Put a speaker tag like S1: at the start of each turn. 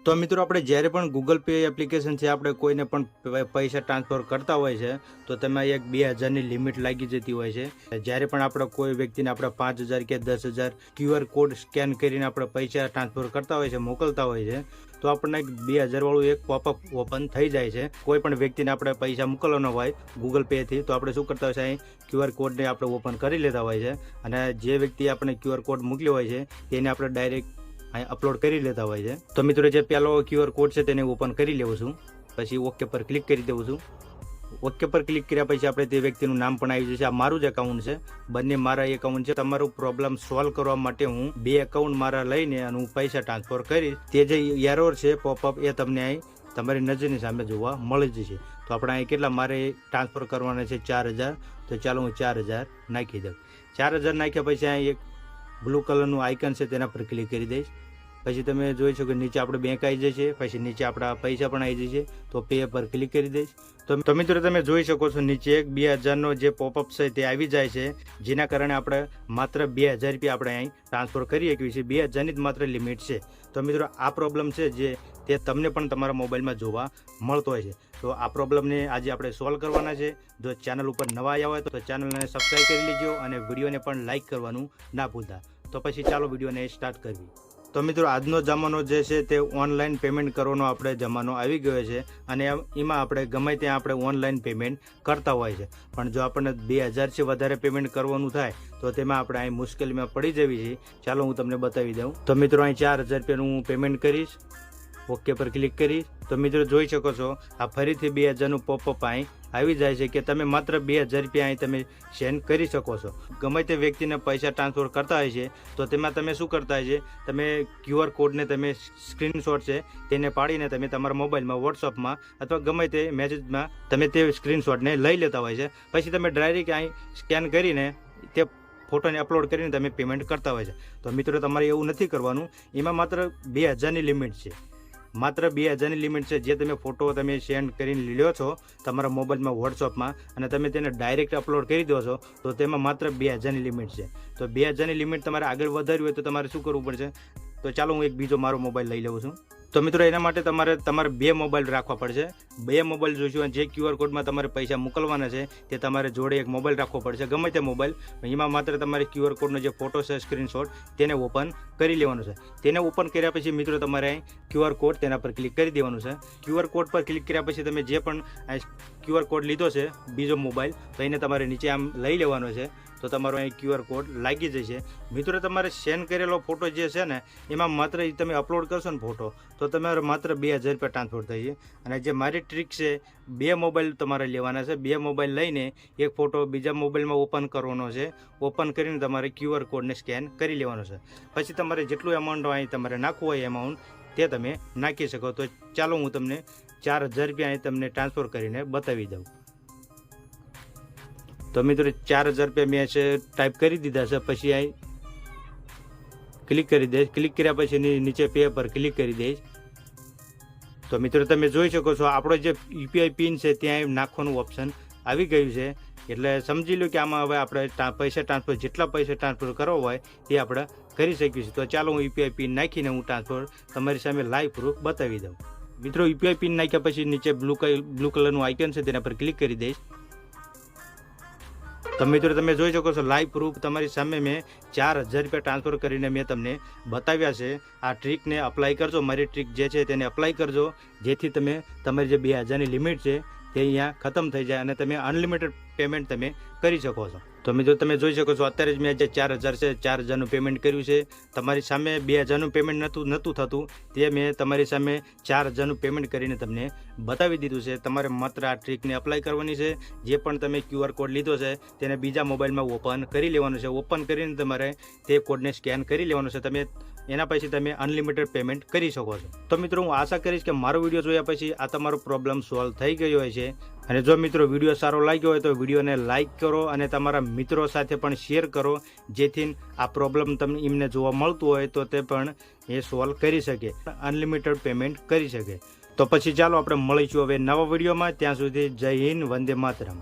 S1: તો મિત્રો આપણે જ્યારે પણ ગૂગલ પે એપ્લિકેશનથી આપણે કોઈને પણ પૈસા ટ્રાન્સફર કરતા હોય છે તો તેમાં એક 2000ની લિમિટ લાગી જતી હોય છે। જ્યારે પણ આપણે કોઈ વ્યક્તિને આપણે 5000 કે 10000 QR કોડ સ્કેન કરીને આપણે પૈસા ટ્રાન્સફર કરતા હોય છે, મોકલતા હોય છે, તો આપણને 2000 વાળું એક પોપઅપ ઓપન થઈ જાય છે। કોઈ પણ વ્યક્તિને આપણે પૈસા મોકલવાના હોય ગૂગલ પેથી તો આપણે શું કરતા હોય છે, અહીં QR કોડને આપણે ઓપન કરી લેતા હોય છે અને જે વ્યક્તિ આપણે QR કોડ મોકલ્યો હોય છે તેને આપણે ડાયરેક્ટ અહીં અપલોડ કરી લેતા હોય છે। તો મિત્રો જે પહેલો QR કોડ છે તેને ઓપન કરી લેવું છું, પછી ઓકે પર ક્લિક કરી દેવું છું। ઓકે પર ક્લિક કર્યા પછી આપણે તે વ્યક્તિનું નામ પણ આવી જશે। આ મારું જ એકાઉન્ટ છે, બંને મારા એકાઉન્ટ છે। તમારું પ્રોબ્લેમ સોલ્વ કરવા માટે હું 2 એકાઉન્ટ મારા લઈને અને હું પૈસા ટ્રાન્સફર કરીશ। તે જે એરર છે પોપઅપ એ તમને અહીં તમારી નજરની સામે જોવા મળી જશે। તો આપણે અહીં કેટલા મારે ટ્રાન્સફર કરવાના છે 4000, તો ચાલો હું 4000 નાખી દઉં। 4000 નાખ્યા પછી અહીં એક બ્લુ કલરનું આઇકન છે તેના પર ક્લિક કરી દઈશ। પછી તમે જોઈ શકો નીચે આપણે બેંક આવી જશે, પછી નીચે આપણા પૈસા પણ આવી જશે, તો પે પર ક્લિક કરી દઈશ। તો મિત્રો તમે જોઈ શકો છો નીચે એક 2000નો જે પોપઅપ છે તે આવી જાય છે, જેના કારણે આપણે માત્ર 2000 રૂપિયા આપણે અહીં ટ્રાન્સફર કરી શકીએ છીએ। 2000ની જ માત્ર લિમિટ છે। તો મિત્રો આ પ્રોબ્લેમ છે જે તે તમને પણ તમારા મોબાઈલમાં જોવા મળતો હોય છે। તો આ પ્રોબ્લેમને આજે આપણે સોલ્વ કરવાના છે। જો ચેનલ ઉપર નવા આવ્યા હોય તો ચેનલને સબસ્ક્રાઈબ કરી લેજો અને વિડીયોને પણ લાઇક કરવાનું ના ભૂલતા। તો પછી ચાલો વિડીયોને સ્ટાર્ટ કરવી। તો મિત્રો આજનો જમાનો જે છે તે ઓનલાઈન પેમેન્ટ કરવાનો આપણે જમાનો આવી ગયો છે અને એમાં આપણે ગમે ત્યાં આપણે ઓનલાઈન પેમેન્ટ કરતા હોય છે, પણ જો આપણને 2000થી વધારે પેમેન્ટ કરવાનું થાય તો તેમાં આપણે અહીં મુશ્કેલીમાં પડી જવી છે। ચાલો હું તમને બતાવી દઉં। તો મિત્રો અહીં 4000 રૂપિયાનું હું પેમેન્ટ કરીશ, ઓકે પર ક્લિક કરીશ। તો મિત્રો જોઈ શકો છો આ ફરીથી 2000નું પોપઅપ અહીં આવી જાય છે કે તમે માત્ર 2000 રૂપિયા અહીં તમે સેન્ડ કરી શકો છો। ગમે તે વ્યક્તિને પૈસા ટ્રાન્સફર કરતા હોય છે તો તેમાં તમે શું કરતા હોય છે, તમે QR કોડને તમે સ્ક્રીનશોટ છે તેને પાડીને તમે તમારા મોબાઈલમાં વોટ્સઅપમાં અથવા ગમે તે મેસેજમાં તમે તે સ્ક્રીનશોટને લઈ લેતા હોય છે। પછી તમે ડાયરેક્ટ અહીં સ્કેન કરીને તે ફોટોને અપલોડ કરીને તમે પેમેન્ટ કરતા હોય છે। તો મિત્રો તમારે એવું નથી કરવાનું, એમાં માત્ર 2000ની લિમિટ છે, માત્ર 2000ની લિમિટ છે। જે તમે ફોટો તમે સેન્ડ કરીને લ્યો છો તમારા મોબાઈલમાં વોટ્સઅપમાં અને તમે તેને ડાયરેક્ટ અપલોડ કરી દો છો તો તેમાં માત્ર 2000ની લિમિટ છે। તો 2000ની લિમિટ તમારે આગળ વધારવી હોય તો તમારે શું કરવું પડશે? તો ચાલો હું એક બીજો મારો મોબાઈલ લઈ લઉં છું। તો મિત્રો એના માટે તમારે 2 મોબાઈલ રાખવા પડશે। 2 મોબાઈલ જોઈશું, જે QR કોડમાં તમારે પૈસા મોકલવાના છે તે તમારે જોડે એક મોબાઈલ રાખવો પડશે, ગમે તે મોબાઈલ। એમાં માત્ર તમારે QR કોડનો જે ફોટો છે સ્ક્રીનશોટ તેને ઓપન કરી લેવાનો છે। તેને ઓપન કર્યા પછી મિત્રો તમારે અહીં QR કોડ તેના પર ક્લિક કરી દેવાનું છે। QR કોડ પર ક્લિક કર્યા પછી તમે જે પણ QR કોડ લીધો છે બીજો મોબાઈલ તો એને તમારે નીચે આમ લઈ લેવાનો છે, તો તમારો અહીં QR કોડ લાગી જશે। મિત્રો તમારે સેન્ડ કરેલો ફોટો જે છે ને એમાં માત્ર તમે અપલોડ કરશો ને ફોટો તો તમારે માત્ર 2000 રૂપિયા ટ્રાન્સફર થઈ છે। અને જે મારી ટ્રીક છે 2 મોબાઈલ તમારે લેવાના છે, 2 મોબાઈલ લઈને એક ફોટો બીજા મોબાઈલમાં ઓપન કરવાનો છે, ઓપન કરીને તમારે QR કોડને સ્કેન કરી લેવાનો છે। પછી તમારે જેટલું એમાઉન્ટ અહીં તમારે નાખવું હોય એમાઉન્ટ તે તમે નાખી શકો। તો ચાલો હું તમને 4000 રૂપિયા અહીં તમને ટ્રાન્સફર કરીને બતાવી દઉં। તો મિત્રો 4000 રૂપિયા મેં છે ટાઈપ કરી દીધા છે, પછી અહીં ક્લિક કરી દઈશ। ક્લિક કર્યા પછી નીચે પે પર ક્લિક કરી દઈશ। તો મિત્રો તમે જોઈ શકો છો આપણો જે UPI પિન છે ત્યાં નાખવાનું ઓપ્શન આવી ગયું છે, એટલે સમજી લો કે આમાં હવે આપણે પૈસા ટ્રાન્સફર જેટલા પૈસા ટ્રાન્સફર કરવા હોય તે આપણે કરી શકીએ છીએ। તો ચાલો હું UPI પિન નાખીને હું ટ્રાન્સફર તમારી સામે લાઈવ પ્રૂફ બતાવી દઉં। મિત્રો UPI પિન નાખ્યા પછી નીચે બ્લુ કલરનું આઇકન છે તેના પર ક્લિક કરી દઈશ। તો મિત્રો તમે જોઈ શકો છો લાઈવ પ્રૂફ તમારી સામે મેં 4000 રૂપિયા ટ્રાન્સફર કરીને મેં તમને બતાવ્યા છે। આ ટ્રીકને અપ્લાય કરજો, મારી ટ્રીક જે છે તેને અપ્લાય કરજો, જેથી તમે તમારી જે 2000ની લિમિટ છે તે અહીંયા ખતમ થઈ જાય અને તમે અનલિમિટેડ પેમેન્ટ તમે કરી શકો છો। તો મિત્રો તમે જોઈ શકો છો અત્યારે જ મેં જે 4000 છે 4000નું પેમેન્ટ કર્યું છે। તમારી સામે 2000નું પેમેન્ટ નહોતું થતું, તે મેં તમારી સામે 4000નું પેમેન્ટ કરીને તમને બતાવી દીધું છે। તમારે માત્ર આ ટ્રીકને અપ્લાય કરવાની છે। જે પણ તમે QR કોડ લીધો છે તેને બીજા મોબાઈલમાં ઓપન કરી લેવાનો છે, ઓપન કરીને તમારે તે કોડને સ્કેન કરી લેવાનો છે। તમે એના પછી તમે અનલિમિટેડ પેમેન્ટ કરી શકો છો। તો મિત્રો હું આશા કરીશ કે મારો વિડીયો જોયા પછી આ તમારો પ્રોબ્લેમ સોલ્વ થઈ ગયો હોય છે। અને જો મિત્રો વિડીયો સારો લાગ્યો હોય તો વિડીયોને લાઇક કરો અને તમારા મિત્રો સાથે પણ શેર કરો, જેથી આ પ્રોબ્લેમ તમને એમને જોવા મળતું હોય તો તે પણ એ સોલ્વ કરી શકે, અનલિમિટેડ પેમેન્ટ કરી શકે। તો પછી ચાલો આપણે મળીશું હવે નવા વિડીયોમાં, ત્યાં સુધી જય હિન્દ, વંદે માતરમ।